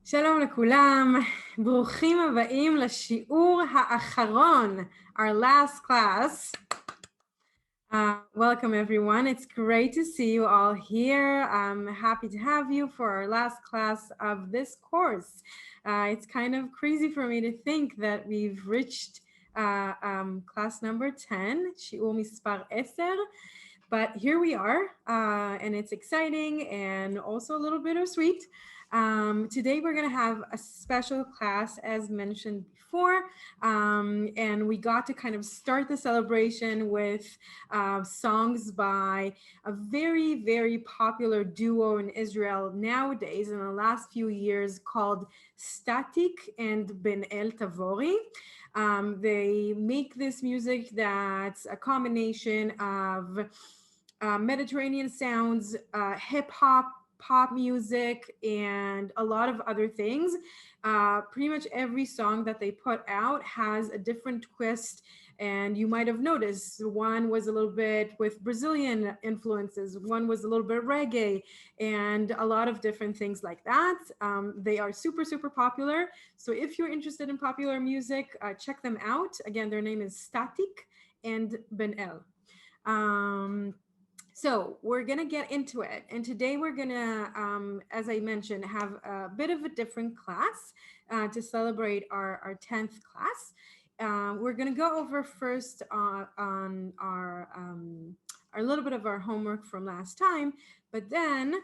שלום לכולם, ברוכים הבאים לשיעור האחרון, our last class. Welcome everyone, it's great to see you all here. I'm happy to have you for our last class of this course. It's kind of crazy for me to think that we've reached class number 10, שיעור מספר 10. But here we are, and it's exciting and also a little bittersweet. Today we're going to have a special class as mentioned before, and we got to kind of start the celebration with songs by a very, very popular duo in Israel nowadays in the last few years called Static and Ben El Tavori. They make this music that's a combination of Mediterranean sounds, hip hop, pop music, and a lot of other things. Pretty much every song that they put out has a different twist, and you might have noticed one was a little bit with Brazilian influences, one was a little bit reggae, and a lot of different things like that. They are super, super popular. So if you're interested in popular music, check them out. Again, their name is Static and Ben El. So we're going to get into it. And today we're going to, as I mentioned, have a bit of a different class to celebrate our 10th class. We're going to go over first on our little bit of our homework from last time, but then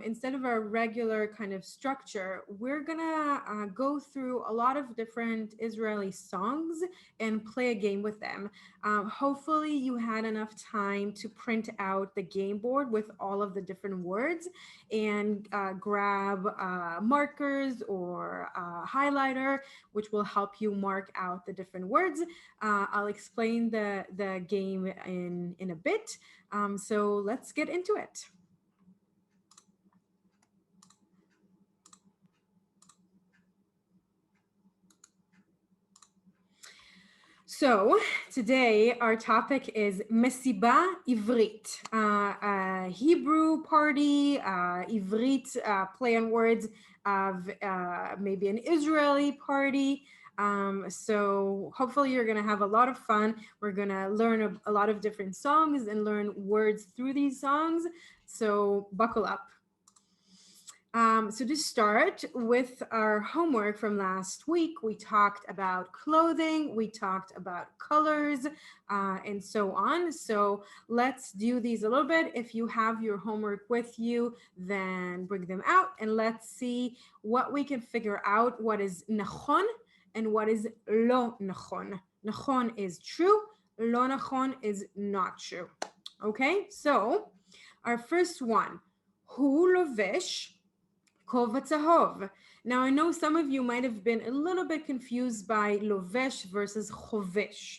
instead of our regular kind of structure, we're gonna go through a lot of different Israeli songs and play a game with them. Hopefully you had enough time to print out the game board with all of the different words and grab markers or a highlighter, which will help you mark out the different words. I'll explain the game in a bit. So let's get into it. So today our topic is Mesiba Ivrit, Hebrew party, Ivrit, play on words of maybe an Israeli party. So hopefully you're going to have a lot of fun. We're going to learn a lot of different songs and learn words through these songs. So buckle up. So to start with our homework from last week, we talked about clothing, we talked about colors, and so on. So let's do these a little bit. If you have your homework with you, then bring them out and let's see what we can figure out what is nachon and what is lo nachon. Nachon is true, lo nachon is not true. Okay, so our first one, hu lovesh kova tzahov. Now, I know some of you might have been a little bit confused by lovesh versus chovesh.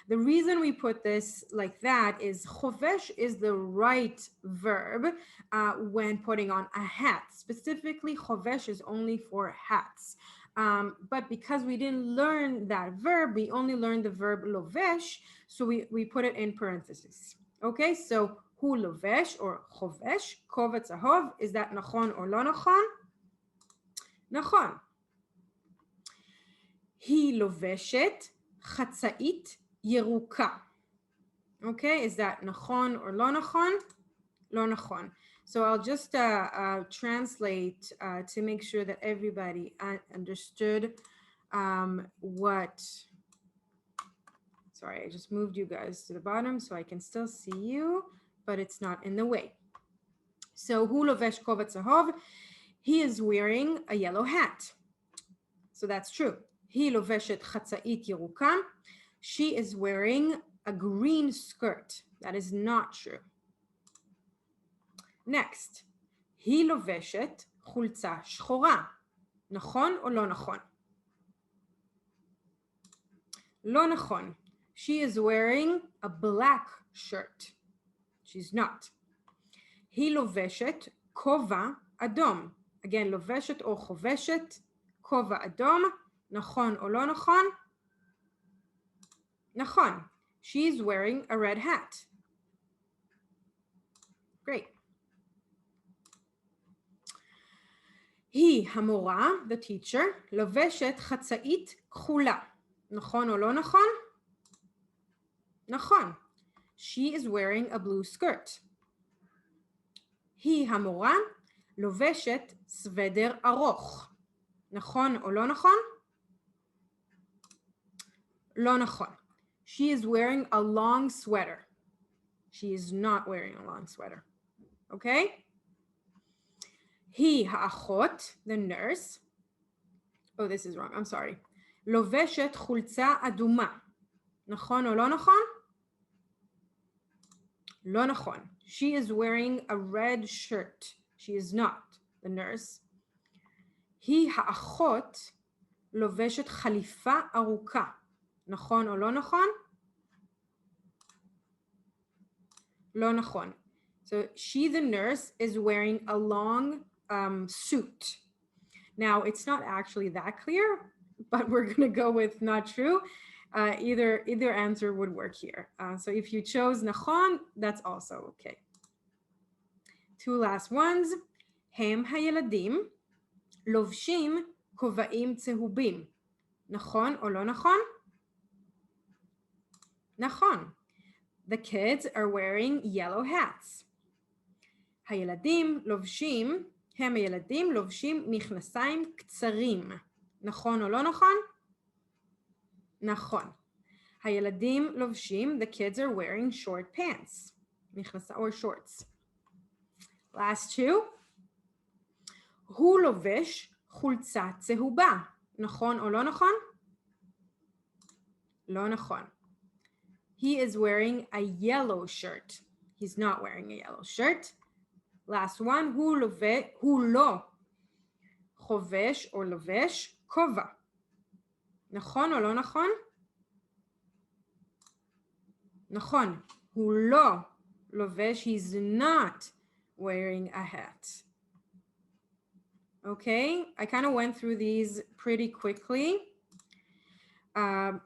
The reason we put this like that is chovesh is the right verb when putting on a hat. Specifically, chovesh is only for hats. But because we didn't learn that verb, we only learned the verb lovesh, so we put it in parentheses. Okay, so hu lovesh or chovesh, kova tzahov, is that nachon or lo nachon? Nachon. היא לובשת חצאית ירוקה. Okay, is that nachon or lo nachon? Lo nachon. So I'll just translate to make sure that everybody understood what. Sorry, I just moved you guys to the bottom so I can still see you, but it's not in the way. So hu lovesh kova tzahov. He is wearing a yellow hat. So that's true. היא לובשת חצאית ירוקה. She is wearing a green skirt. That is not true. Next. היא לובשת חולצה שחורה. נכון או לא נכון? לא נכון. She is wearing a black shirt. She's not. היא לובשת כובע אדום. Again, לובשת או חובשת, כובע אדום, נכון או לא נכון? נכון. She's wearing a red hat. Great. היא המורה, the teacher, לובשת חצאית כחולה. נכון או לא נכון? נכון. She is wearing a blue skirt. היא המורה לובשת סוודר ארוך. נכון או לא נכון? לא נכון. She is wearing a long sweater. She is not wearing a long sweater. Okay? היא האחות, the nurse. Oh, this is wrong. I'm sorry. לובשת חולצה אדומה. נכון או לא נכון? לא נכון. She is wearing a red shirt. She is not the nurse. היא האחות לובשת חליפה ארוכה. נכון או לא נכון? לא נכון. So she, the nurse, is wearing a long suit. Now, it's not actually that clear, but we're going to go with not true. Either answer would work here. So if you chose נכון, that's also okay. Two last ones. הם הילדים לובשים כובעים צהובים. נכון או לא נכון? נכון. The kids are wearing yellow hats. הילדים לובשים, הם הילדים לובשים מכנסיים קצרים. נכון או לא נכון? נכון. הילדים לובשים, the kids are wearing short pants. or shorts. Last two. הוא לובש חולצה צהובה. נכון או לא נכון? לא נכון. He is wearing a yellow shirt. He's not wearing a yellow shirt. Last one, הוא לא חובש או לובש כובע. נכון או לא נכון? נכון. הוא לא לובש, he's not wearing a hat. Okay, I kind of went through these pretty quickly.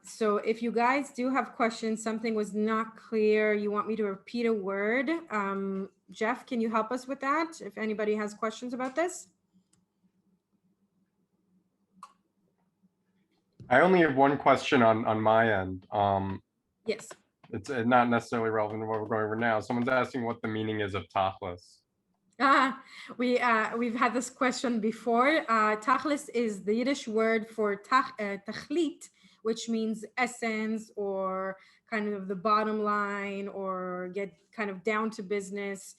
So if you guys do have questions, something was not clear, you want me to repeat a word, Jeff, can you help us with that? If anybody has questions about this? I only have one question on my end. Yes. It's not necessarily relevant to what we're going over now. Someone's asking what the meaning is of Tachles. We've had this question before. Tachles is the Yiddish word for tachlit, which means essence or kind of the bottom line or get kind of down to business.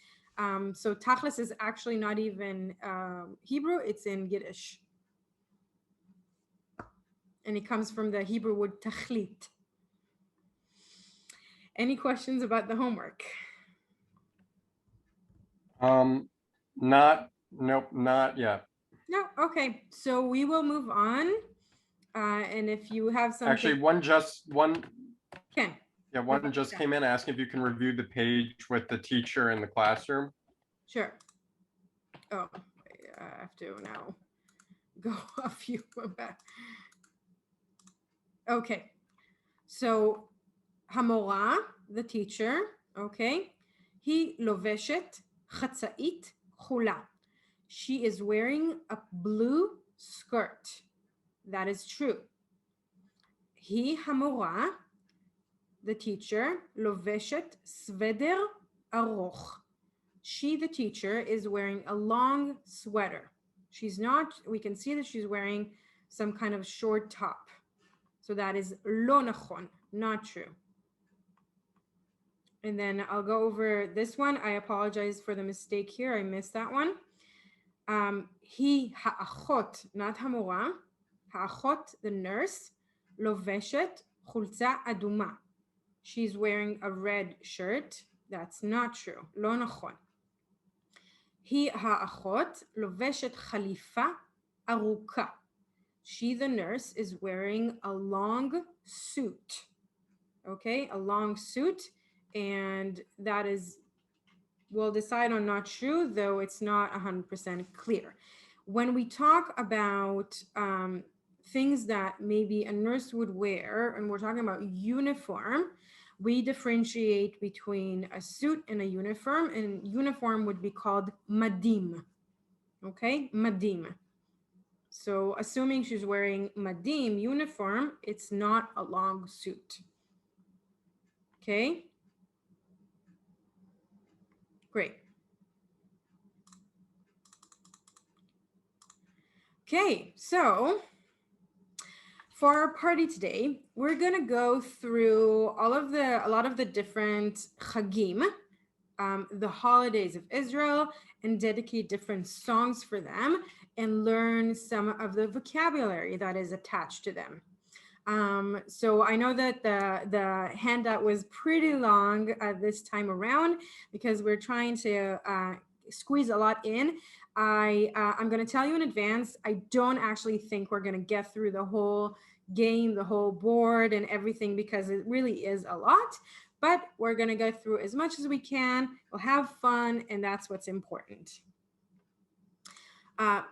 So Tachles is actually not even Hebrew, it's in Yiddish. And it comes from the Hebrew word tachlit. Any questions about the homework? Nope, not yet. No, okay. So we will move on. And if you have something. Actually, one just Okay. came in asking if you can review the page with the teacher in the classroom. Sure. Oh, I have to now go a few back. Okay. So, המורה, the teacher, okay, היא לובשת חצאית כחולה. She is wearing a blue skirt. That is true. היא המורה, the teacher, לובשת סוודר ארוך. She, the teacher, is wearing a long sweater. She's not, we can see that she's wearing some kind of short top. So that is לא נכון, not true. And then I'll go over this one. I apologize for the mistake here. I missed that one. היא האחות, not המורה. האחות, the nurse, לובשת חולצה אדומה. She's wearing a red shirt. That's not true. לא נכון. היא האחות לובשת חליפה ארוכה. She, the nurse, is wearing a long suit. Okay, a long suit. And that is, we'll decide on not true, though it's not 100% clear. When we talk about things that maybe a nurse would wear, and we're talking about uniform, we differentiate between a suit and a uniform, and uniform would be called madim. Okay, madim. So assuming she's wearing madim, uniform, it's not a long suit. Okay? Great. Okay, so for our party today, we're gonna go through a lot of the different chagim, the holidays of Israel, and dedicate different songs for them and learn some of the vocabulary that is attached to them. So I know that the handout was pretty long this time around because we're trying to squeeze a lot in. I'm going to tell you in advance, I don't actually think we're going to get through the whole game, the whole board and everything because it really is a lot, but we're going to go through as much as we can. We'll have fun, and that's what's important.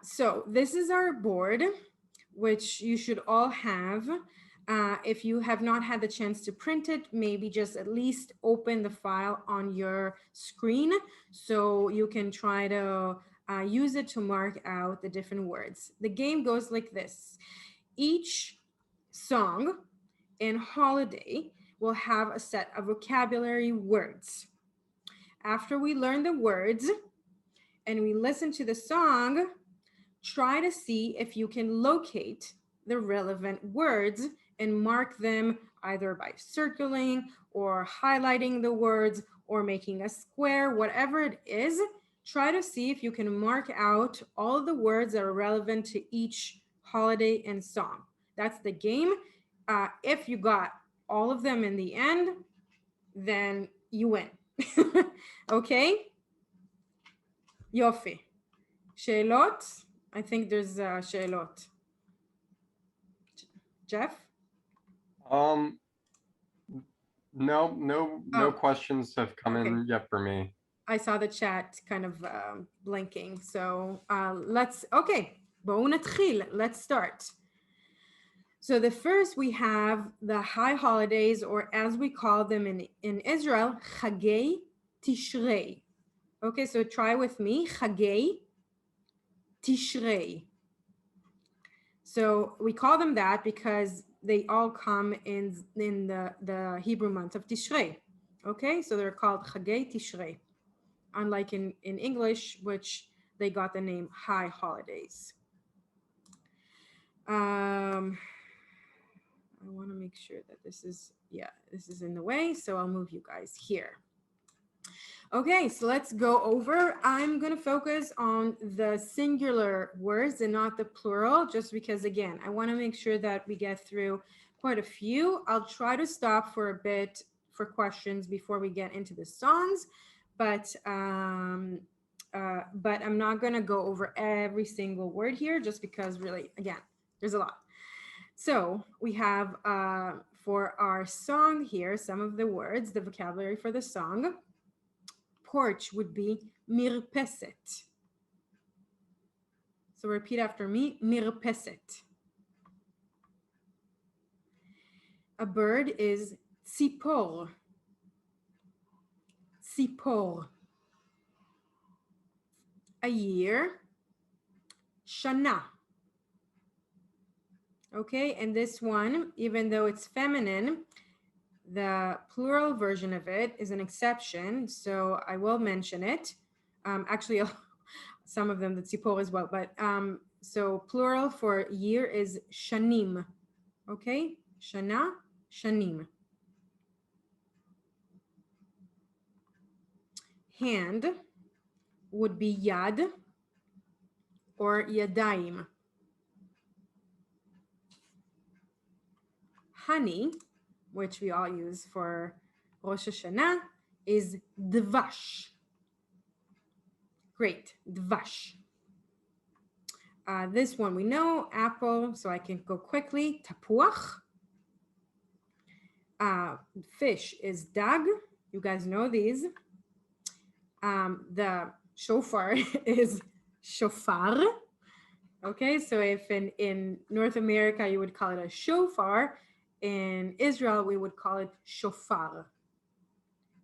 So this is our board, which you should all have. If you have not had the chance to print it, maybe just at least open the file on your screen so you can try to use it to mark out the different words. The game goes like this. Each song and holiday will have a set of vocabulary words. After we learn the words and we listen to the song, try to see if you can locate the relevant words and mark them either by circling or highlighting the words or making a square, whatever it is. Try to see if you can mark out all of the words that are relevant to each holiday and song. That's the game. If you got all of them in the end, then you win. Okay? Yofi. Sheelot? I think there's sheelot. Jeff? No questions have come in yet for me. I saw the chat kind of blinking. So okay, בואו נתחיל. Let's start. So the first we have the high holidays, or as we call them in Israel, Chagei Tishrei. Okay, so try with me, Chagei Tishrei. So we call them that because they all come in the Hebrew month of Tishrei. Okay, so they're called Chagei Tishrei, unlike in English, which they got the name high holidays. I want to make sure that this is in the way, so I'll move you guys here. Okay, so let's go over. I'm going to focus on the singular words and not the plural, just because, again, I want to make sure that we get through quite a few. I'll try to stop for a bit for questions before we get into the songs, but I'm not going to go over every single word here, just because really, again, there's a lot. So we have for our song here, some of the words, the vocabulary for the song. Porch would be mirpeset. So repeat after me, mirpeset. A bird is tzipor. Tzipor. A year, shana. Okay, and this one, even though it's feminine, the plural version of it is an exception, so I will mention it. Actually, some of them, the tzipor as well, but so plural for year is shanim. Okay, shana, shanim. Hand would be yad or yadayim. Honey, which we all use for Rosh Hashanah, is dvash. Great, dvash. This one we know, apple, so I can go quickly. Tapuach. Fish is dag. You guys know these. The shofar is shofar. Okay, so if in North America you would call it a shofar, in Israel we would call it shofar.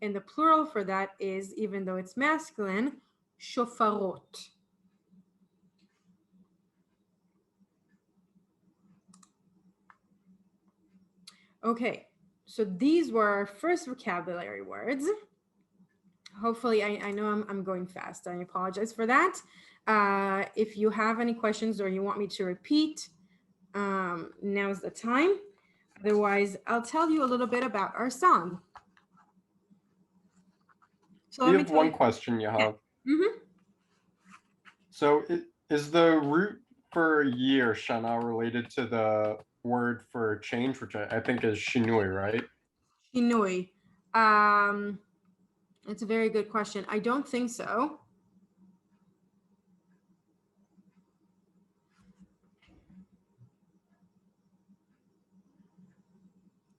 And the plural for that is, even though it's masculine, shofarot. Okay, so these were our first vocabulary words. Hopefully, I know I'm going fast. I apologize for that. If you have any questions or you want me to repeat, now's the time. Otherwise, I'll tell you a little bit about our song. So We have one question, Yahav. Mm-hmm. So is the root for year, Shana, related to the word for change, which I think is shinui, right? Shinui. It's a very good question. I don't think so.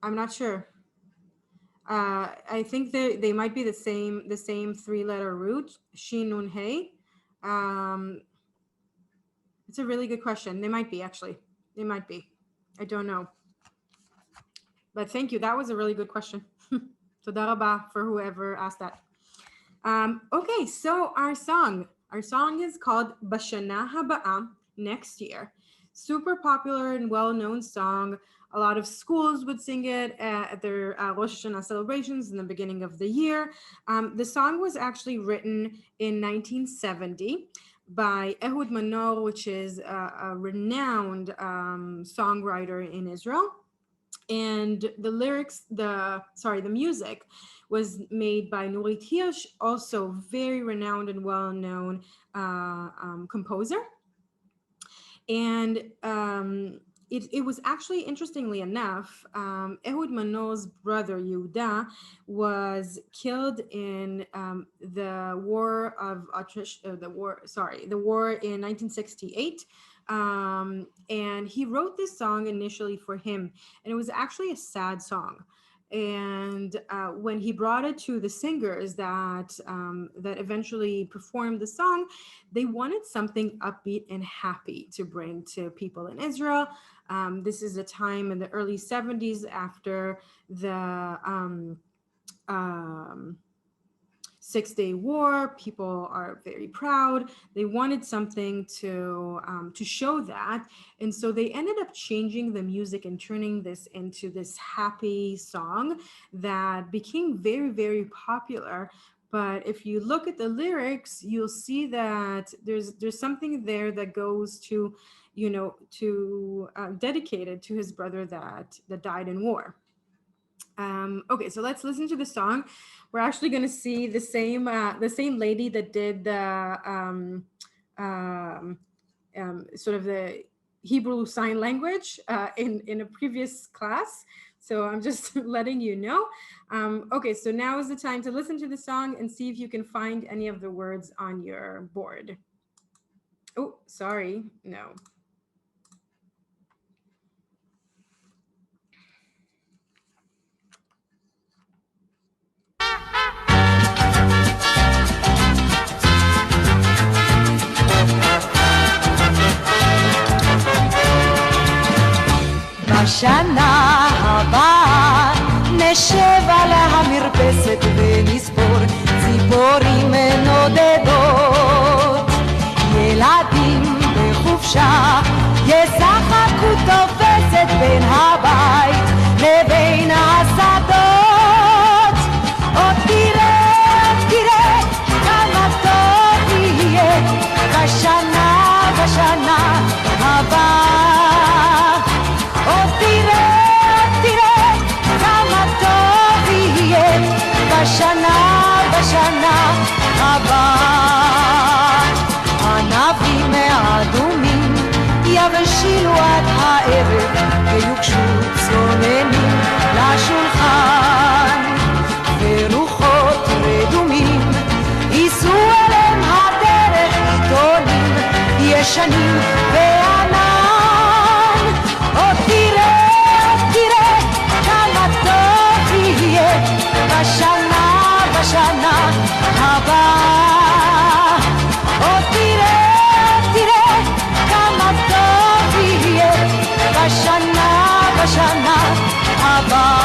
I'm not sure. I think they might be the same 3-letter root, Shin Nun Hey. It's a really good question. They might be, actually. They might be. I don't know. But thank you. That was a really good question. Toda rabba for whoever asked that. Okay, so our song is called Bashana Haba'a, next year. Super popular and well-known song. A lot of schools would sing it at their Rosh Hashanah celebrations in the beginning of the year. The song was actually written in 1970 by Ehud Manor, which is a renowned songwriter in Israel. And the music was made by Nurit Hirsch, also very renowned and well-known composer. And it was actually, interestingly enough, Ehud Manor's brother Yehuda was killed in the war in 1968. And he wrote this song initially for him, and it was actually a sad song. And when he brought it to the singers that eventually performed the song, they wanted something upbeat and happy to bring to people in Israel. This is a time in the early 70s after the Six-Day War. People are very proud. They wanted something to show that, and so they ended up changing the music and turning this into this happy song that became very, very popular. But if you look at the lyrics, you'll see that there's something there that goes to, dedicated to his brother that died in war. Okay, so let's listen to the song. We're actually going to see the same lady that did the sort of the Hebrew sign language in a previous class. So I'm just letting you know. Okay, so now is the time to listen to the song and see if you can find any of the words on your board. Oh, sorry, no. בשנה הבאה נשב על המרפסת ונספור ציפורים נודדות. ילדים בחופשה ישחקו תופסת בין הבית לבין השדות. עוד תראה כמה טוב יהיה בשנה הבאה. בשנה הבאה ענבים האדומים יבשילו עד הערב ויוגשו צוננים לשולחן ורוחות רדומים ייסעו אליהם הדרך עיתונים ישנים וענן. עוד תראה כמה טוב יהיה בשנה הבאה. עוד תראה כמה טוב יהיה בשנה הבאה.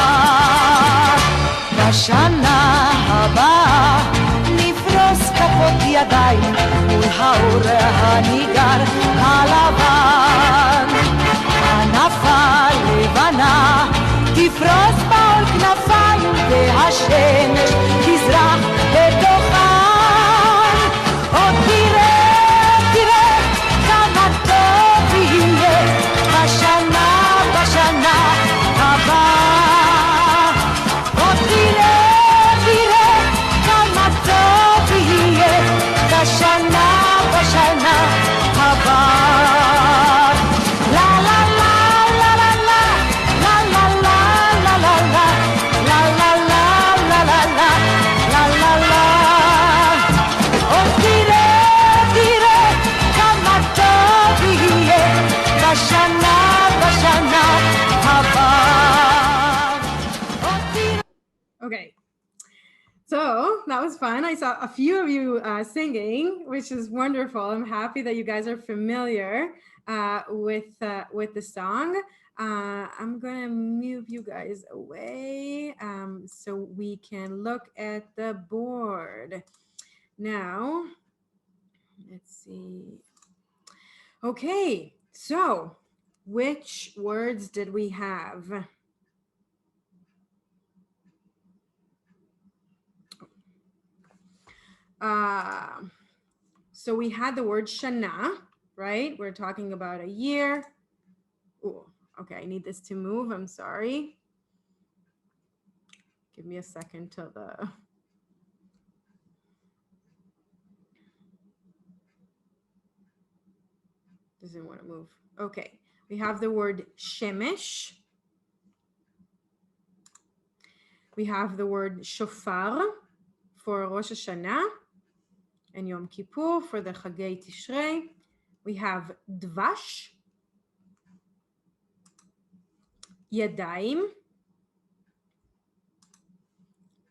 בשנה הבאה נפרוס כפות ידיים מול האור הניגר הלבן. ענף הלבנה תפרוס So that was fun. I saw a few of you singing, which is wonderful. I'm happy that you guys are familiar with the song. I'm gonna move you guys away so we can look at the board. Now, let's see. Okay, so which words did we have? So we had the word shana, right? We're talking about a year. Oh, okay, I need this to move. I'm sorry. Give me a second till the... Doesn't want to move. Okay, we have the word shemesh. We have the word shofar for Rosh Hashanah and Yom Kippur for the Chagei Tishrei. We have dvash, yadayim,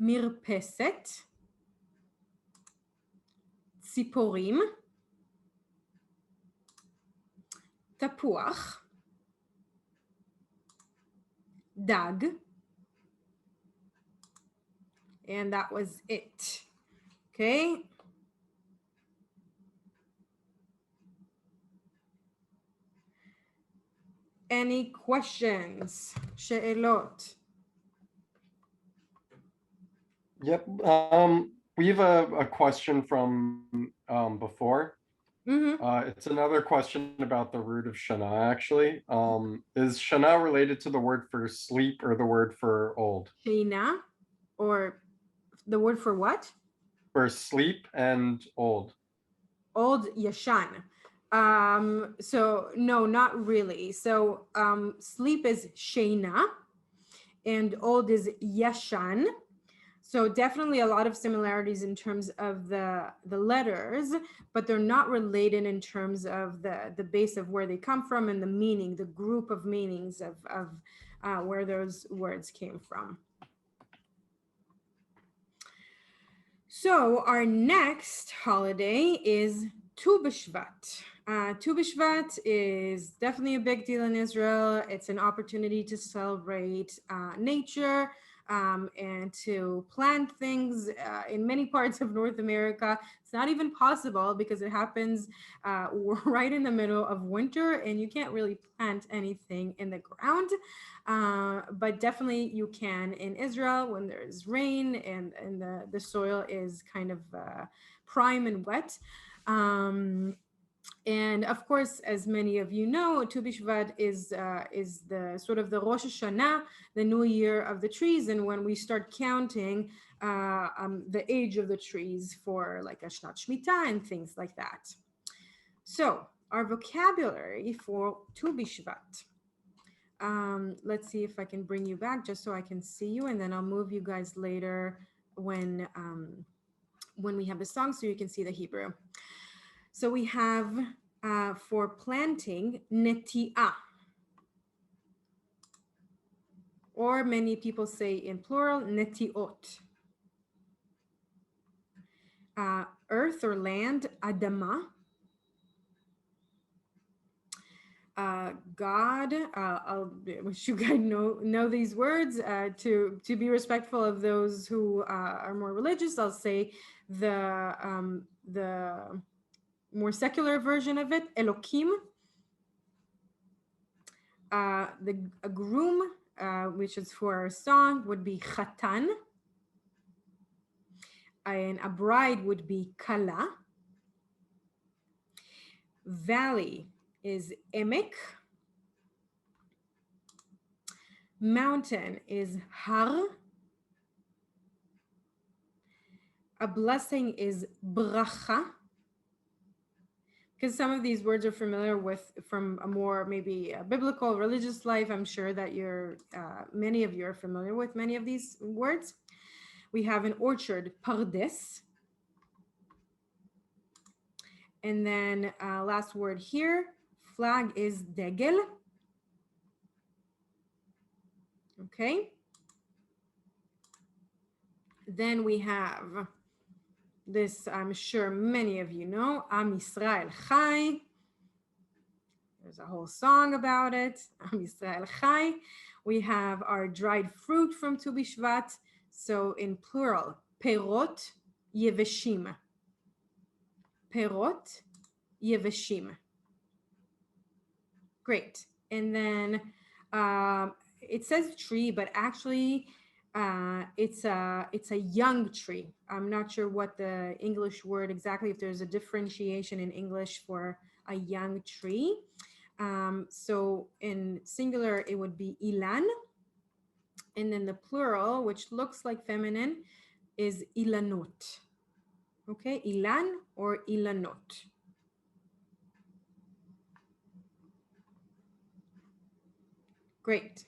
mirpeset, ציפורים, תפוח, dag, and that was it. Okay. Any questions? שאלות? Yep. We have a question from before. It's another question about the root of shana, actually. Is shana related to the word for sleep or the word for old? Sheina, or the word for what? For sleep and old. Old, yashan. So no, not really. So sleep is sheina and old is yashan. So definitely a lot of similarities in terms of the letters, but they're not related in terms of the base of where they come from and the meaning, the group of meanings of where those words came from. So our next holiday is Tu B'Shvat. Tu B'Shvat is definitely a big deal in Israel. It's an opportunity to celebrate nature and to plant things in many parts of North America. It's not even possible because it happens right in the middle of winter and you can't really plant anything in the ground. But definitely you can in Israel when there's rain and the soil is kind of prime and wet. And of course, as many of you know, Tu B'Shvat is the sort of the Rosh Hashanah, the new year of the trees, and when we start counting the age of the trees for like a Shnat Shemitah and things like that. So our vocabulary for Tu B'Shvat. Let's see if I can bring you back just so I can see you, and then I'll move you guys later when we have the song so you can see the Hebrew. So we have for planting, neti'ah. Or many people say in plural, neti'ot. Earth or land, adama. God, I wish you guys know these words to be respectful of those who are more religious. I'll say the more secular version of it, Elokim. A groom, which is for our song, would be Chatan. And a bride would be Kala. Valley is Emek. Mountain is Har. A blessing is Bracha. Because some of these words are familiar with from a more maybe biblical religious life. I'm sure that many of you are familiar with many of these words. We have an orchard, Pardes. And then last word here, flag is Degel. Okay. Then we have this, I'm sure many of you know, Am Yisrael Chai. There's a whole song about it, Am Yisrael Chai. We have our dried fruit from Tu B'Shvat. So in plural, Perot Yeveshim. Perot Yeveshim. Great. And then it says tree, but actually it's a young tree. I'm not sure what the English word exactly, if there's a differentiation in English for a young tree. So in singular, it would be ilan. And then the plural, which looks like feminine, is ilanot. Okay, ilan or ilanot. Great.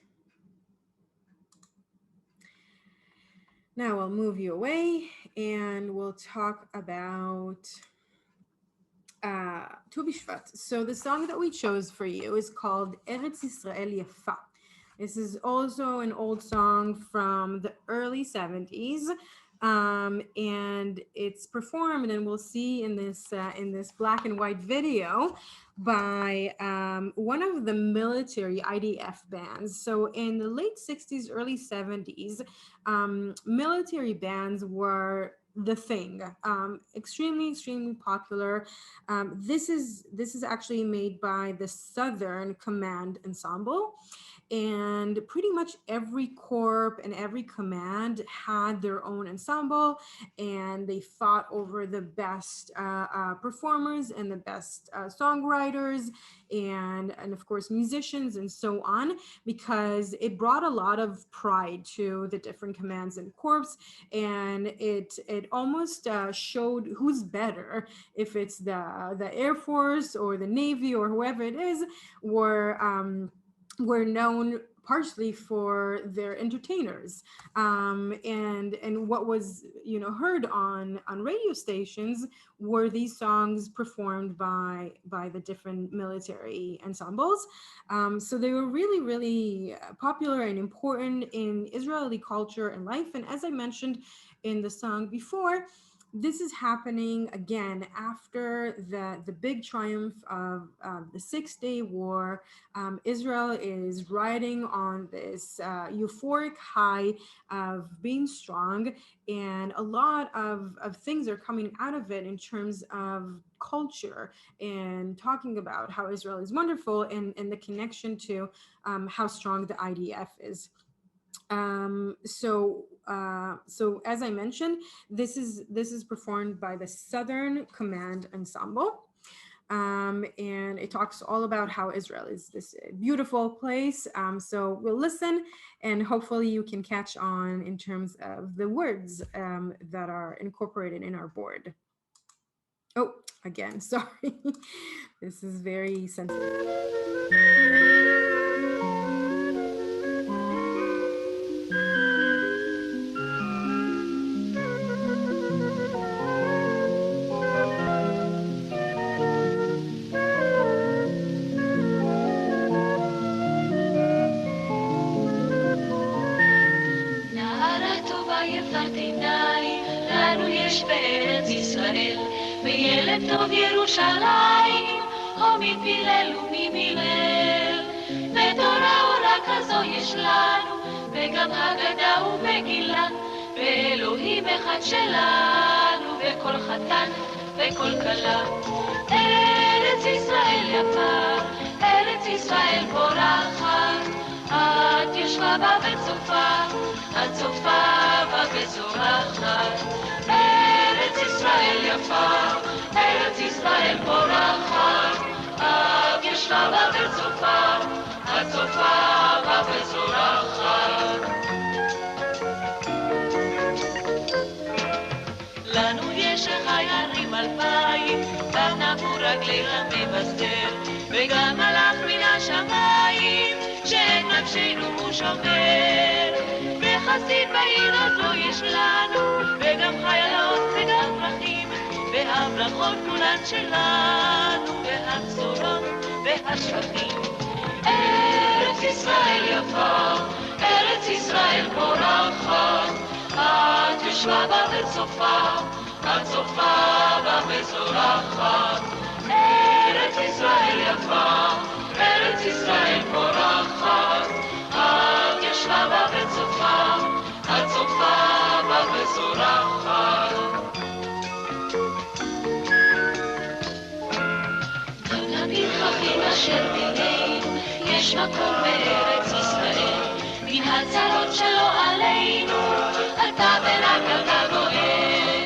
Now I'll move you away and we'll talk about Tu B'Shvat. So the song that we chose for you is called Eretz Yisrael Yafa. This is also an old song from the early 70s. And it's performed, and we'll see in this black and white video, by one of the military IDF bands. So in the late 60s, early 70s, military bands were the thing, extremely popular. This is actually made by the Southern Command Ensemble. And pretty much every corps and every command had their own ensemble, and they fought over the best performers and the best songwriters and of course musicians and so on, because it brought a lot of pride to the different commands and corps, and it almost showed who's better, if it's the Air Force or the Navy or whoever it is, were known partially for their entertainers, and what was heard on radio stations were these songs performed by the different military ensembles. So they were really popular and important in Israeli culture and life. And as I mentioned in the song before, this is happening again after the big triumph of the 6-Day War. Israel is riding on this euphoric high of being strong, and a lot of things are coming out of it in terms of culture and talking about how Israel is wonderful, and the connection to how strong the IDF is. So as I mentioned, this is performed by the Southern Command Ensemble, and it talks all about how Israel is this beautiful place. So we'll listen, and hopefully you can catch on in terms of the words that are incorporated in our board. Oh, again, sorry. This is very sensitive. בארץ ישראל, וילד טוב ירושלים, הו מפילל וממילל. ותורה אורה כזו יש לנו, וגם הגדה ומגילה, ואלוהים אחד שלנו, וכל חתן וכל כלה. ארץ ישראל יפה, ארץ ישראל פורחת, את ישבה בה וצופה, את צופה בה וזורחת. ארץ ישראל יפה, ארץ ישראל פורחת, את ישבה בה וצופה, את צופה בה וזורחת. לנו יש חיירים 2000, גם נבו רגלי המבשר, וגם מלאך מן השמיים, שאין נפשנו הוא שומר. וחסיד בעיר עוד לא יש לנו, וגם חיילות וגם פרחים, והברכות כולן שלנו, והבשורות והשבחים. ארץ ישראל יפה, ארץ ישראל פורחת, את ישבה בה וצופה, הצופה בה וזורחת. ארץ ישראל יפה, ארץ ישראל פורחת. את ישבה בה וצופה, הצופה בה וזורחת. פרחים אשר בינינו, יש מקום בארץ ישראל, מן הצרות שלו עלינו, אתה ורק אתה גואל.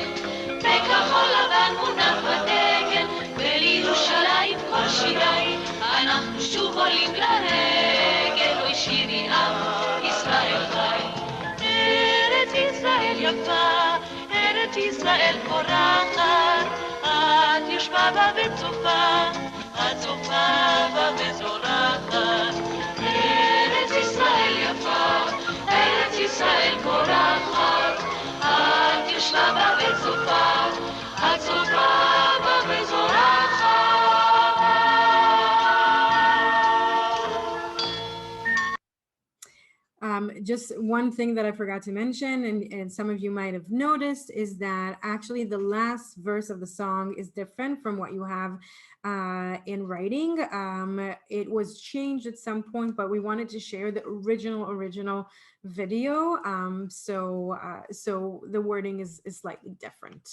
בכחול לבן מונח בדגל, ולירושלים כל שירי, אנחנו שוב עולים לרגל, אוי שירי עם ישראל חי. ארץ ישראל יפה, ארץ ישראל פורחת, את ישבה בה וצופה, הצופה בה וזורחת. ארץ ישראל יפה, ארץ ישראל פורחת, את ישבה בה וצופה, הצופה בה וזורחת. Just one thing that I forgot to mention, and some of you might have noticed, is that actually the last verse of the song is different from what you have in writing. It was changed at some point, but we wanted to share the original video. So the wording is slightly different.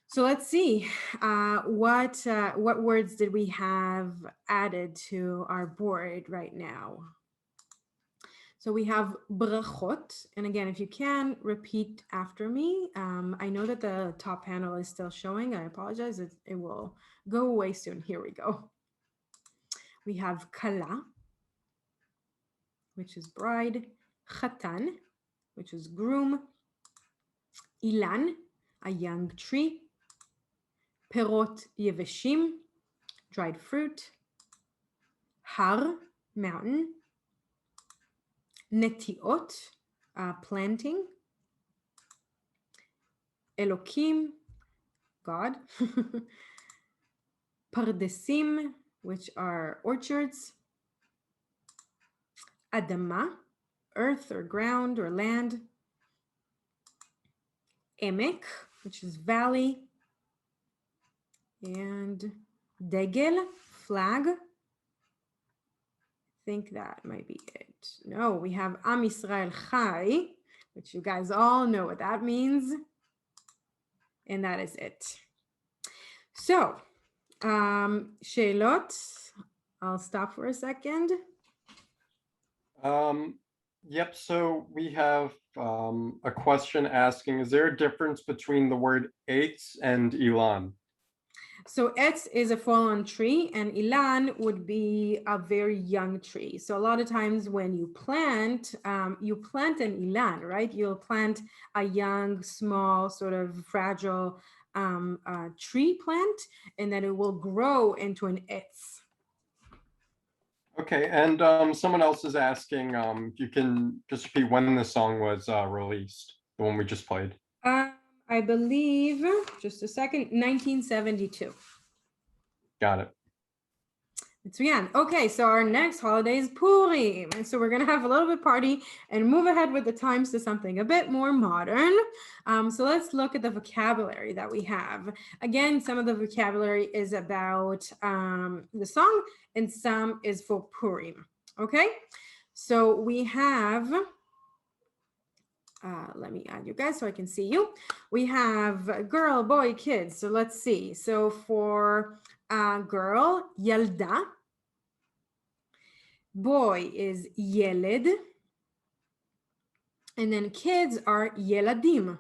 So let's see, what words did we have added to our board right now? So we have brachot, and again, if you can repeat after me. I know that the top panel is still showing. I apologize. It will go away soon. Here we go. We have kala, which is bride. Chatan, which is groom. Ilan, a young tree. Perot yeveshim, dried fruit. Har, mountain. Netiot, planting. Elokim, God. Pardesim, which are orchards. Adama, earth or ground or land. Emek, which is valley. And degel, flag. I think that might be it. No, we have Am Yisrael Chai, which you guys all know what that means. And that is it. So, Sheilot, I'll stop for a second. Yep, so we have a question asking, is there a difference between the word eitz and ilan? So etz is a fallen tree, and ilan would be a very young tree. So a lot of times when you plant an ilan, right? You'll plant a young, small, sort of fragile tree plant, and then it will grow into an etz. Okay, and someone else is asking if you can just repeat when the song was released, the one we just played. I believe, just a second, 1972. Got it. It's Rian. Okay, so our next holiday is Purim. And so we're going to have a little bit party and move ahead with the times to something a bit more modern. So let's look at the vocabulary that we have. Again, some of the vocabulary is about the song and some is for Purim. Okay, so we have... let me add you guys so I can see you. We have girl, boy, kids. So let's see. So for girl, yalda. Boy is yeled. And then kids are yeladim.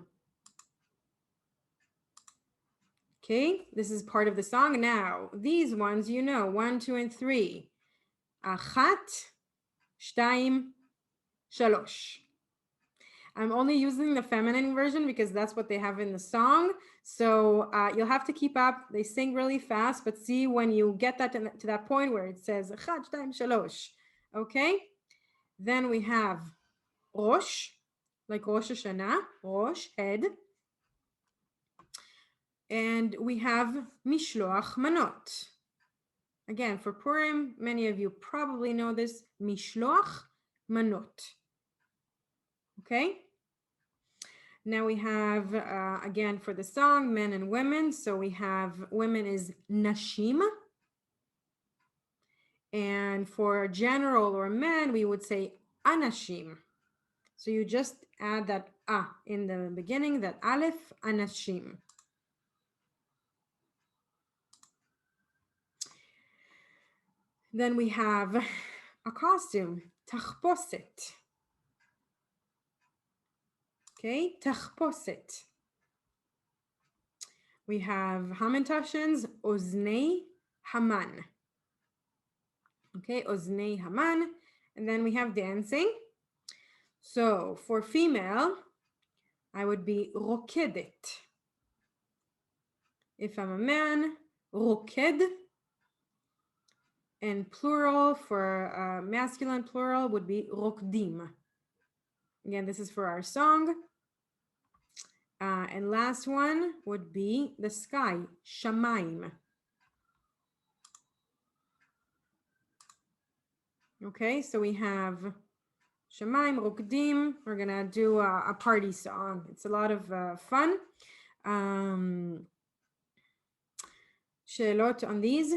Okay, this is part of the song. Now, these ones, you know, 1, 2, and 3. Achat, shtaim, shalosh. I'm only using the feminine version because that's what they have in the song. So you'll have to keep up. They sing really fast, but see when you get that to that point where it says Echad, Shtaim, Shalosh. Okay? Then we have Rosh, like Rosh Hashanah, Rosh, head. And we have Mishloach Manot. Again, for Purim, many of you probably know this, Mishloach Manot. Okay? Now we have, again, for the song, men and women. So we have women is nashim. And for general or men, we would say anashim. So you just add that in the beginning, that aleph, anashim. Then we have a costume, tachposet. Okay, tachposet. We have hamantations, oznei haman. Okay, oznei haman. And then we have dancing. So for female, I would be rokedet. If I'm a man, roked. And plural for masculine plural would be rokdim. Again, this is for our song. And last one would be the sky, shamayim. Okay, so we have shamayim, rokdim. We're gonna do a party song. It's a lot of fun. Sheelot on these?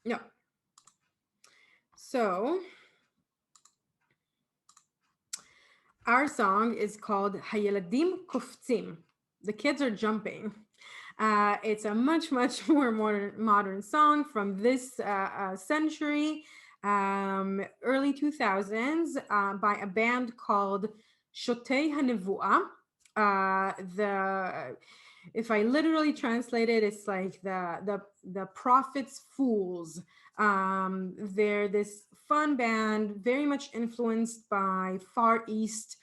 No. So our song is called Hayeladim Koftzim. The kids are jumping. It's a much more modern song from this century, early 2000s, by a band called Shotei HaNevuah. If I literally translate it, it's like the prophets' fools. They're this fun band, very much influenced by Far East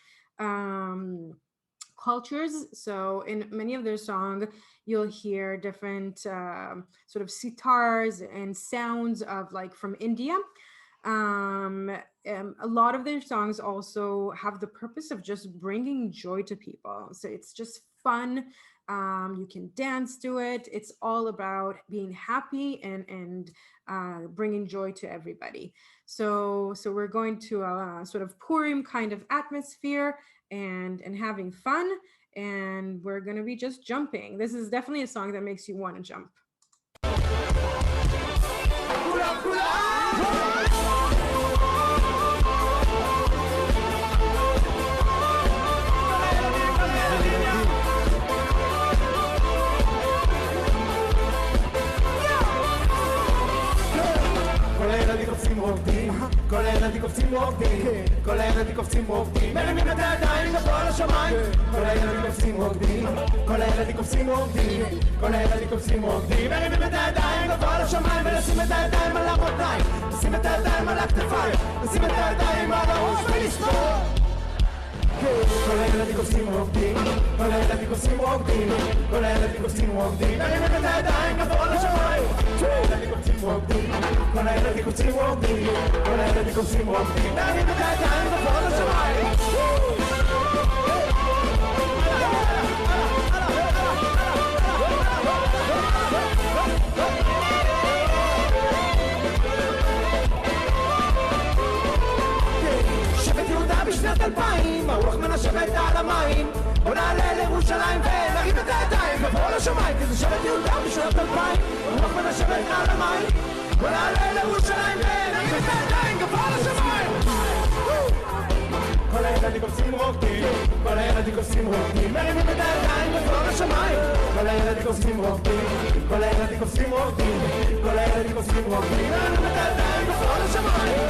cultures. So in many of their songs, you'll hear different sort of sitars and sounds of like from India. A lot of their songs also have the purpose of just bringing joy to people. So it's just fun. You can dance to it. It's all about being happy and bringing joy to everybody. So we're going to a sort of Purim kind of atmosphere and having fun. And we're going to be just jumping. This is definitely a song that makes you want to jump. כל הילדים קופצים רוקדים, כל הילדים קופצים רוקדים, מרימים את הידיים גבוה לשמיים. כל הילדים קופצים רוקדים, כל הילדים קופצים רוקדים, כל הילדים קופצים רוקדים, מרימים את הידיים גבוה לשמיים ולשים את הידיים על המותניים, לשים את הידיים על הכתפיים, לשים את הידיים על הראש ולספור. כל הילדים קופצים רוקדים, כל הילדים קופצים רוקדים, כל הילדים קופצים רוקדים, מרימים את הידיים גבוה לשמיים. כל הילדים קופצים רוקדים, כל הילדים קופצים רוקדים, כל הילדים קופצים רוקדים, מרימים את הידיים גבוה לשמיים. שבט יהודה בשנת 2000, הרוח מנשבת על המים. בוא נעלה לירושלים ונרים את הידיים גבוה לשמיים, כי זה שבט יהודה בשנת 2000, הרוח מנשבת על המים. בוא נעלה לירושלים ונרים את הידיים גבוה לשמיים. כל הילדים קופצים רוקדים, כל הילדים קופצים רוקדים, מרימים את הידיים גבוה לשמיים. כל הילדים קופצים רוקדים, כל הילדים קופצים רוקדים, כל הילדים קופצים רוקדים, מרימים את הידיים גבוה לשמיים.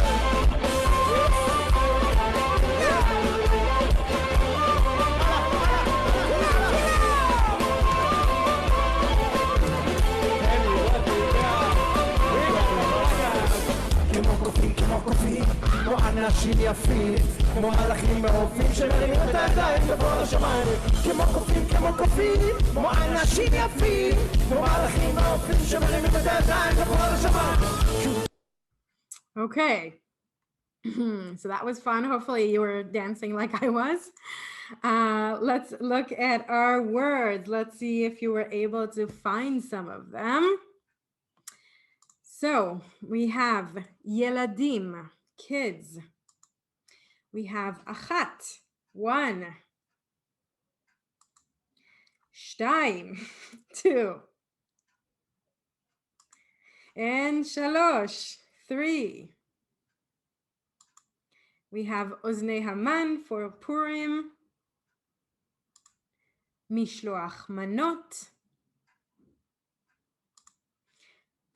כמו קופים, כמו אנשים יפים, כמו מלאכים מעופים שמרימים את הידיים גבוה לשמיים. כמו קופים, כמו אנשים יפים, כמו מלאכים מעופים שמרימים את הידיים גבוה לשמיים. Okay. So that was fun. Hopefully you were dancing like I was. Let's look at our words. Let's see if you were able to find some of them. So we have ילדים, kids. We have אחת, one. שתיים, two. And שלוש, three. We have אוזני המן for Purim. משלוח מנות.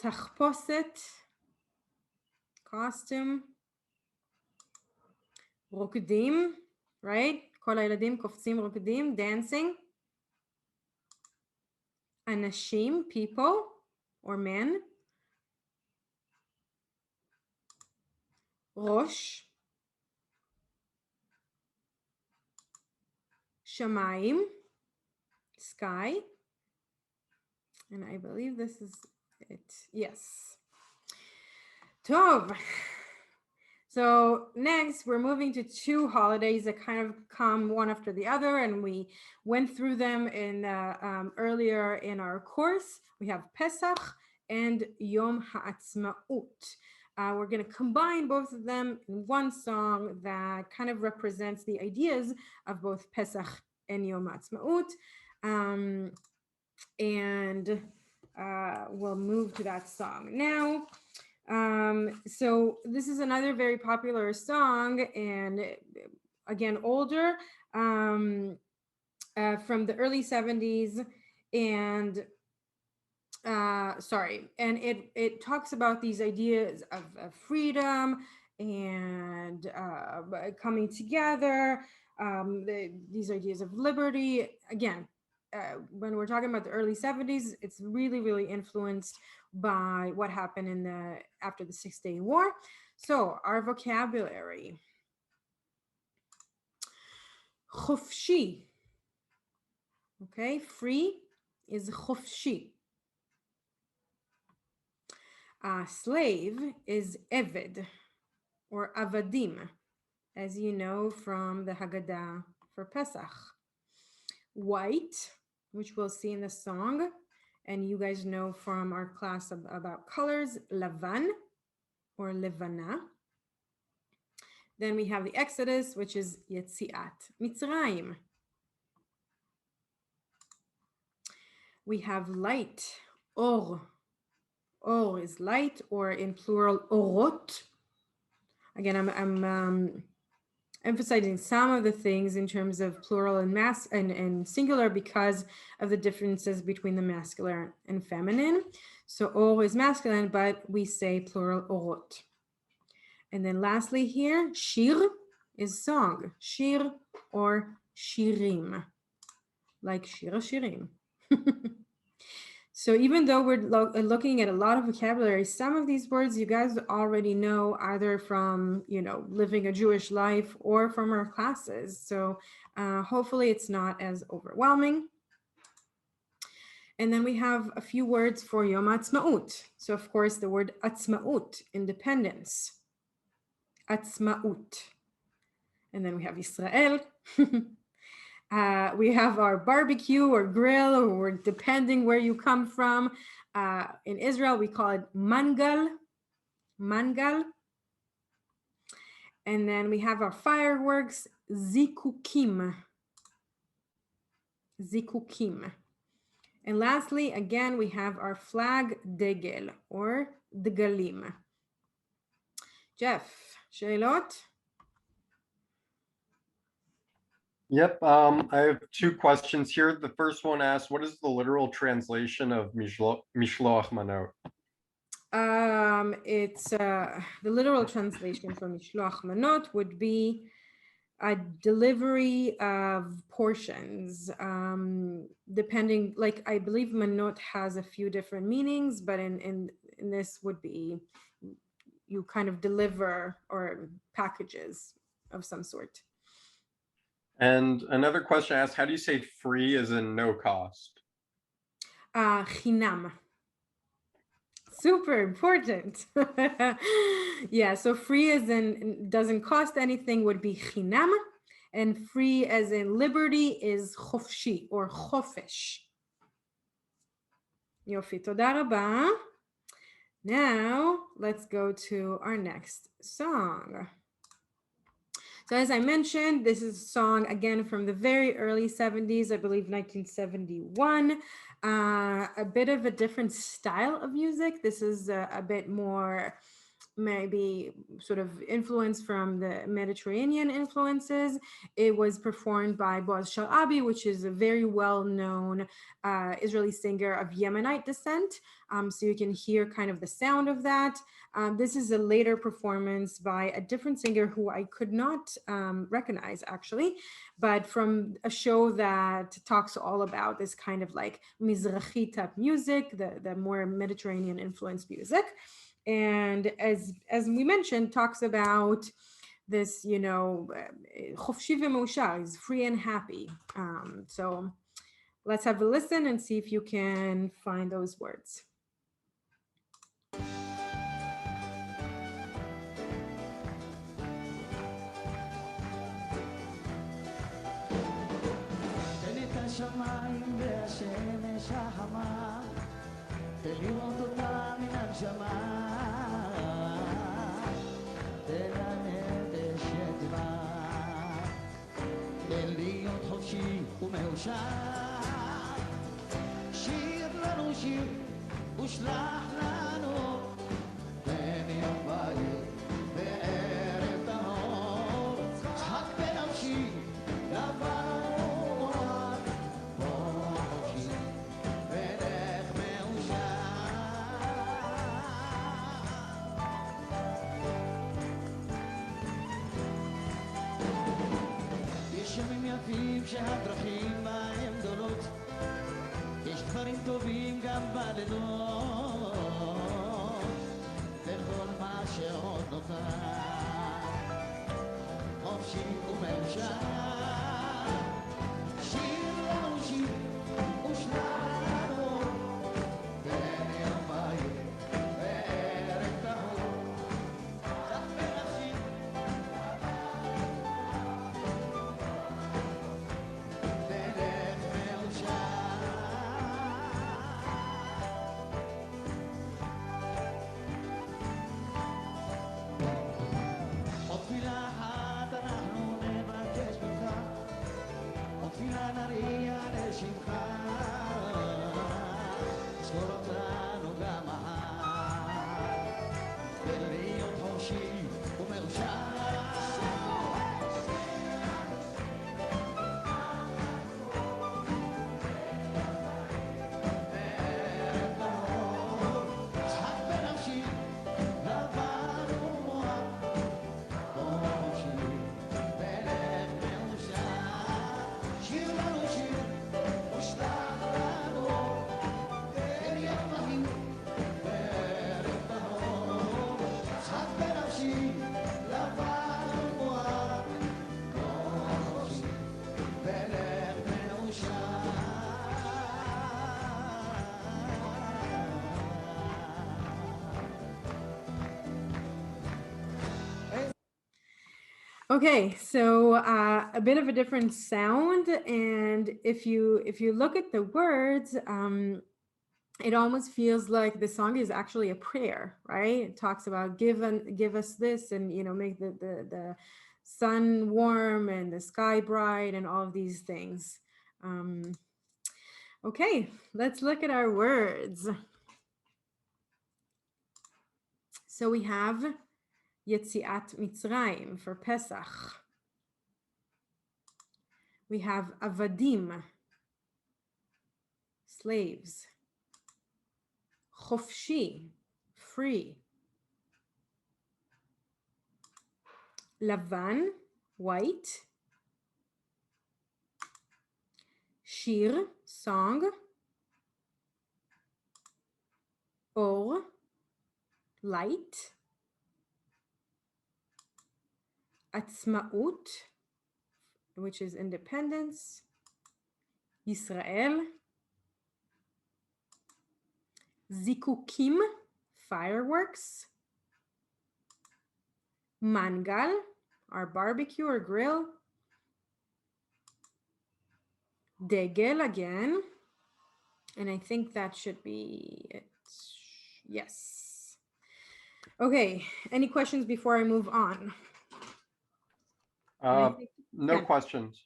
תחפושת, costume. רוקדים, right? כל הילדים קופצים רוקדים, dancing. אנשים, people or men. ראש. שמיים, sky. And I believe this is it. Yes. Tov. So next we're moving to two holidays that kind of come one after the other, and we went through them in earlier in our course. We have Pesach and Yom Ha'atzmaut. We're going to combine both of them in one song that kind of represents the ideas of both Pesach and Yom Ha'atzmaut. And we'll move to that song now. So this is another very popular song, and again older, from the early 70s, and it talks about these ideas of freedom and coming together, these ideas of liberty. Again, when we're talking about the early 70s, it's really influenced by what happened after the 6-Day War. So our vocabulary: חופשי. Okay, free is חופשי. Slave is eved or avadim, as you know from the Haggadah for Pesach. White, which we'll see in the song, and you guys know from our class about colors, lavan or levana. Then we have the Exodus, which is Yetziat Mitzrayim. We have light, or. Or is light, or in plural, orot. Again, I'm emphasizing some of the things in terms of plural and singular because of the differences between the masculine and feminine. So or is masculine, but we say plural orot. And then lastly here, shir is song, shir or shirim, like shir shirim. So even though we're looking at a lot of vocabulary, some of these words you guys already know either from, living a Jewish life or from our classes. So hopefully it's not as overwhelming. And then we have a few words for Yom Ha'atzmaut. So of course the word Atzmaut, independence. Atzmaut. And then we have Israel. We have our barbecue or grill, or depending where you come from. In Israel, we call it mangal. And then we have our fireworks, zikukim. And lastly, again, we have our flag, degel, or dgalim. Jeff, sheilot? Yep, I have two questions here. The first one asks, what is the literal translation of Mishloach Manot? It's the literal translation for Mishloach Manot would be a delivery of portions, depending, like I believe Manot has a few different meanings, but in this would be you kind of deliver or packages of some sort. And another question asks, how do you say free as in no cost? Chinam. Super important. Yeah, so free as in doesn't cost anything would be chinam, and free as in liberty is chofshi or chofesh. Yofi, toda raba. Now, let's go to our next song. So as I mentioned, this is a song, again, from the very early 70s, I believe 1971. A bit of a different style of music. This is a bit more maybe sort of influence from the Mediterranean influences. It was performed by Boaz Sharabi, which is a very well-known Israeli singer of Yemenite descent. So you can hear kind of the sound of that. This is a later performance by a different singer who I could not recognize actually, but from a show that talks all about this kind of like Mizrahi type music, the more Mediterranean influenced music. And as we mentioned, talks about this, you know, חופשי ומאושר, is free and happy. So let's have a listen and see if you can find those words. השמיים והשמש החמה, ולראות אותה מן הנשמה, ולנפש יתמה, ולהיות חופשי ומאושר. שיר לנו שיר ושלח לנו בין יום וליל וערב טהור, צחק בנפשי לבן שהדרכים בהם גדולות, יש דברים טובים גם בלילות, וכל מה שעוד נותר חופשי ומאושר. שיר לנו שיר ושלח לנו בין יום וליל וערב טהור, צח בנפשי Okay, so a bit of a different sound, and if you look at the words, it almost feels like the song is actually a prayer, right? It talks about give us this, and you know, make the sun warm and the sky bright and all of these things. Okay, let's look at our words. So we have Yetziat Mitzrayim for Pesach. We have Avadim, slaves. Chofshi, free. Lavan, white. Shir, song. Or, light. Atzmaut, which is independence. Yisrael. Zikukim, fireworks. Mangal, our barbecue or grill. Degel again. And I think that should be it. Yes. Okay, any questions before I move on? No questions.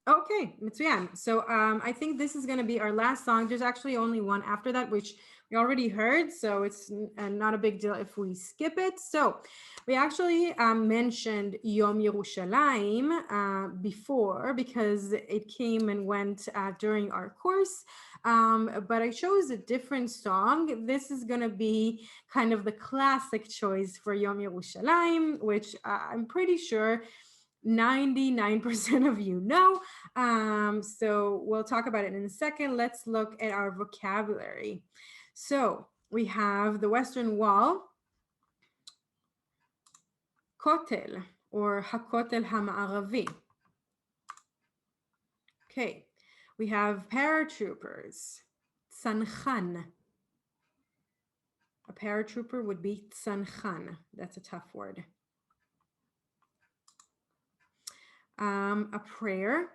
Okay, Mitsuyan. So I think this is going to be our last song. There's actually only one after that, which we already heard, so it's not a big deal if we skip it. So we actually mentioned Yom Yerushalayim before because it came and went during our course, but I chose a different song. This is going to be kind of the classic choice for Yom Yerushalayim, which I'm pretty sure 99% of you know. So we'll talk about it in a second. Let's look at our vocabulary. So we have the Western Wall, Kotel, or Hakotel Hama'aravi. Okay, we have paratroopers, Tsankhan. A paratrooper would be Tsankhan. That's a tough word. A prayer,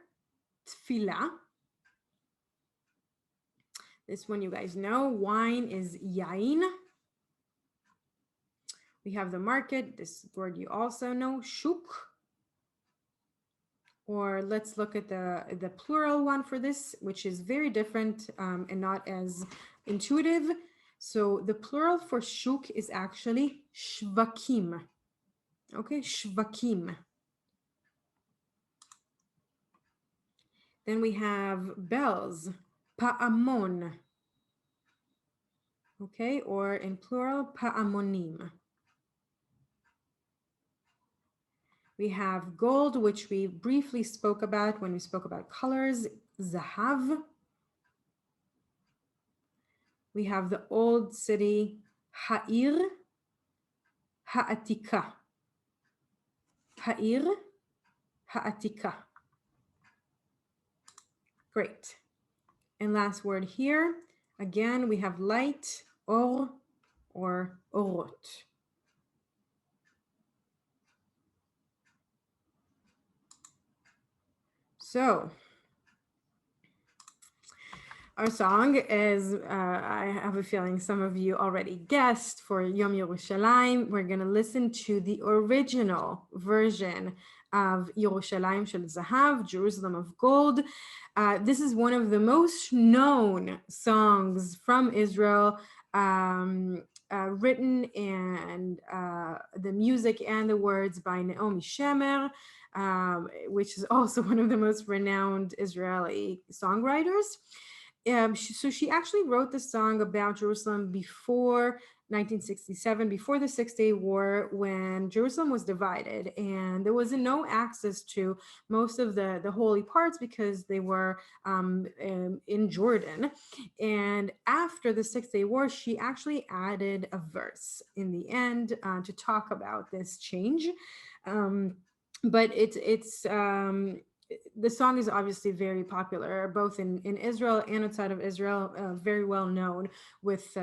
tefillah. This one you guys know. Wine is yain. We have the market. This word you also know, shuk. Or let's look at the plural one for this, which is very different and not as intuitive. So the plural for shuk is actually shvakim. Okay, shvakim. Then we have bells, pa'amon. Okay, or in plural, pa'amonim. We have gold, which we briefly spoke about when we spoke about colors, zahav. We have the old city, ha'ir, ha'atika. Ha'ir, ha'atika. Great. And last word here, again, we have light, or orot. So our song is, I have a feeling some of you already guessed, for Yom Yerushalayim. We're going to listen to the original version of Yerushalayim Shel Zahav, Jerusalem of Gold. This is one of the most known songs from Israel, written, and the music and the words by Naomi Shemer, which is also one of the most renowned Israeli songwriters. So she actually wrote the song about Jerusalem before 1967, before the Six-Day War, when Jerusalem was divided and there was no access to most of the holy parts because they were in Jordan. And after the Six-Day War, she actually added a verse in the end to talk about this change. But the song is obviously very popular, both in Israel and outside of Israel, very well known with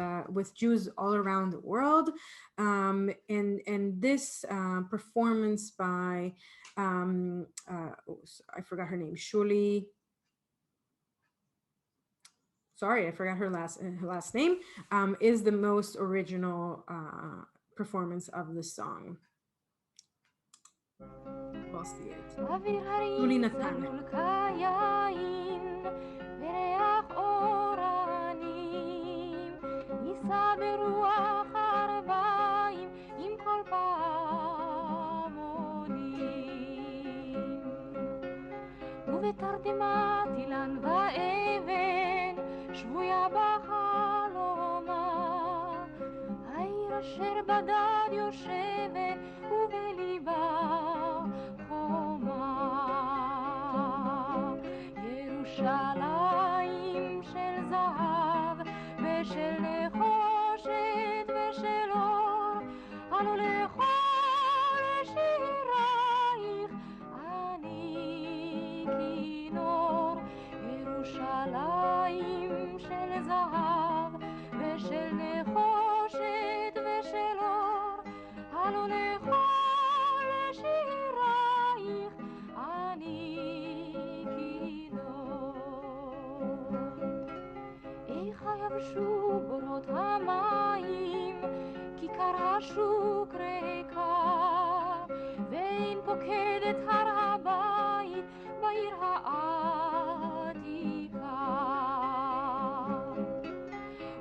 Jews all around the world. And this performance by, I forgot her name, Shuli. Sorry, I forgot her last name, is the most original performance of the song. We'll see it. אוויר שולי הרים נתן. צלול כיין, וריח אורנים, נישא ברוח ערביים עם כל פעמונים. ובתרדמת אילן ואבן, שבויה בחלומה, העיר אשר בדד יושבת ובליבה ירושלים של זהב ושל נחושת ושל אור, עלו לכל שירייך אני כינור. ירושלים של זהב ושל נחושת ושל אור, עלו לכל שירייך אני יבשו בורות המים, כיכר השוק ריקה, ואין פוקדת הר הבית בעיר העתיקה.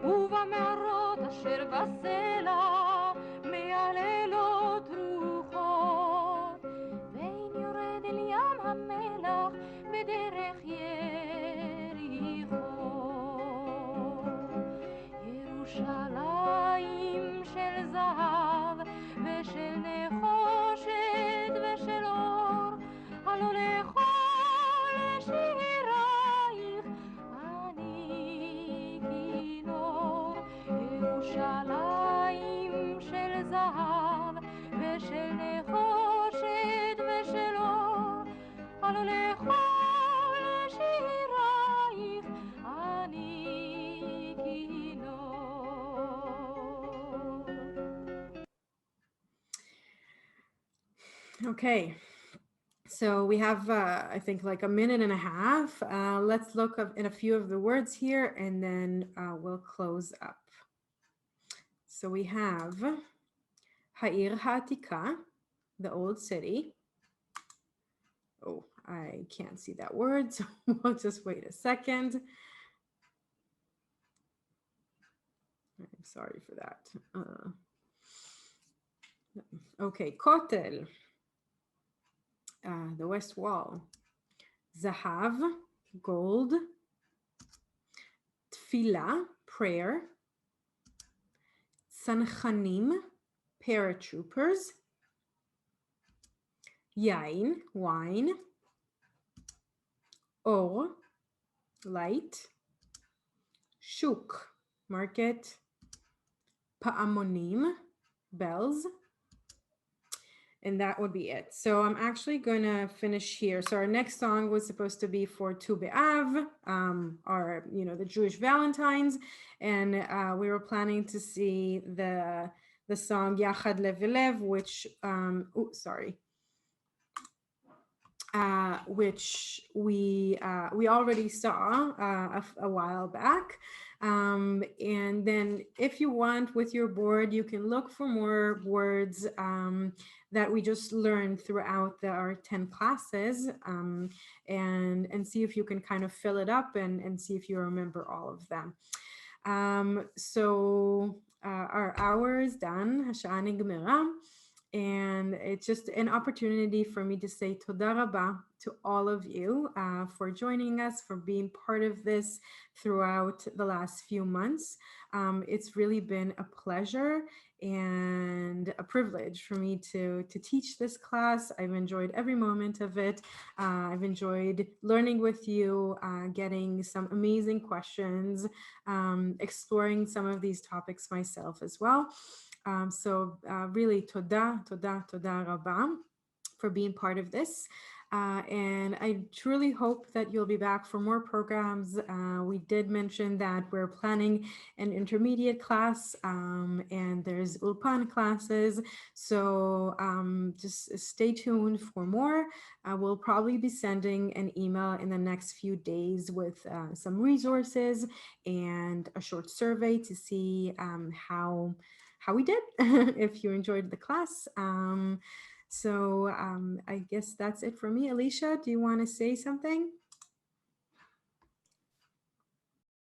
ובמערות אשר בסלע מעללות רוחות, ואין יורד אל ים המלח בדרך יריחו. ירושלים של זהב ושל נחושת ושל אור, הלא לכל שירייך אני כינור. ירושלים של זהב ושל נחושת ושל אור, הלא לכל שירייך אני כינור. Okay, so we have, I think, like a minute and a half. Let's look up in a few of the words here, and then we'll close up. So we have Ha'ir Ha'atika, the old city. Oh, I can't see that word, so we'll just wait a second. I'm sorry for that. Okay, Kotel, the west wall. Zahav, gold. Tfilah, prayer. Sanchanim, paratroopers. Yain, wine. Or, light. Shuk, market. Pa'amonim, bells. And that would be it. So I'm actually going to finish here. So our next song was supposed to be for Tu B'Av, our, the Jewish Valentines. And we were planning to see the song Yachad Lev Lev, which, which we already saw a while back. And then if you want, with your board, you can look for more words that we just learned throughout our 10 classes, and see if you can kind of fill it up and see if you remember all of them. So our hour is done. Hash'a nigmera. And it's just an opportunity for me to say toda rabba to all of you for joining us, for being part of this throughout the last few months. It's really been a pleasure and a privilege for me to teach this class. I've enjoyed every moment of it. I've enjoyed learning with you, getting some amazing questions, exploring some of these topics myself as well. So really toda rabba for being part of this. And I truly hope that you'll be back for more programs. We did mention that we're planning an intermediate class, and there's Ulpan classes. So just stay tuned for more. We'll probably be sending an email in the next few days with some resources and a short survey to see how we did, if you enjoyed the class. So I guess that's it for me. Alicia, do you want to say something?